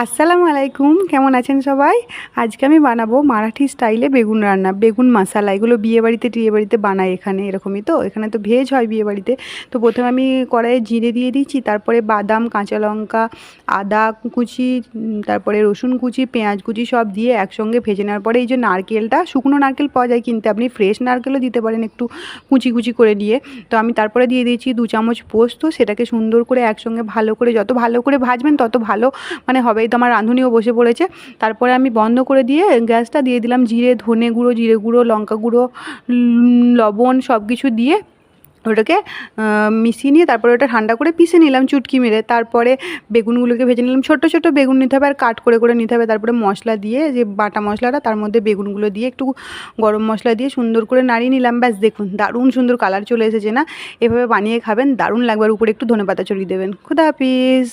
আসসালামু আলাইকুম, কেমন আছেন সবাই? আজকে আমি বানাবো মারাঠি স্টাইলে বেগুন রান্না, বেগুন মশালা। এগুলো বিয়েবাড়িতে টিয়েবাড়িতে বানায় এখানে, এরকমই তো। এখানে তো ভেজ হয় বিয়েবাড়িতে। তো প্রথমে আমি কড়াইয়ে জিরে দিয়ে দিচ্ছি, তারপরে বাদাম, কাঁচা লঙ্কা, আদা কুচি, তারপরে রসুন কুচি, পেঁয়াজ কুচি সব দিয়ে একসঙ্গে ভেজে নেওয়ার পরে এই যে নারকেলটা, শুকনো নারকেল পাওয়া যায় কিনতে, আপনি ফ্রেশ নারকেলও দিতে পারেন একটু কুচি কুচি করে দিয়ে। তো আমি তারপরে দিয়ে দিয়েছি 2 চামচ পোস্ত। সেটাকে সুন্দর করে একসঙ্গে ভালো করে, যত ভালো করে ভাজবেন তত ভালো মানে হবে। এই তো আমার রাঁধুনিও বসে পড়েছে। তারপরে আমি বন্ধ করে দিয়ে গ্যাসটা দিয়ে দিলাম জিরে, ধনে গুঁড়ো, জিরে গুঁড়ো, লঙ্কা গুঁড়ো, লবণ সব কিছু দিয়ে ওটাকে মিশিয়ে নিয়ে তারপরে ওটা ঠান্ডা করে পিষে নিলাম চুটকি মেরে। তারপরে বেগুনগুলোকে ভেজে নিলাম, ছোট্টো ছোট্টো বেগুন নিতে হবে আর কাট করে করে নিতে হবে। তারপরে মশলা দিয়ে, যে বাটা মশলাটা, তার মধ্যে বেগুনগুলো দিয়ে একটু গরম মশলা দিয়ে সুন্দর করে নাড়িয়ে নিলাম। ব্যাস, দেখুন দারুণ সুন্দর কালার চলে এসেছে না? এভাবে বানিয়ে খাবেন, দারুণ লাগবে। আর উপরে একটু ধনেপাতা ছড়িয়ে দেবেন। খুদা হাফিজ।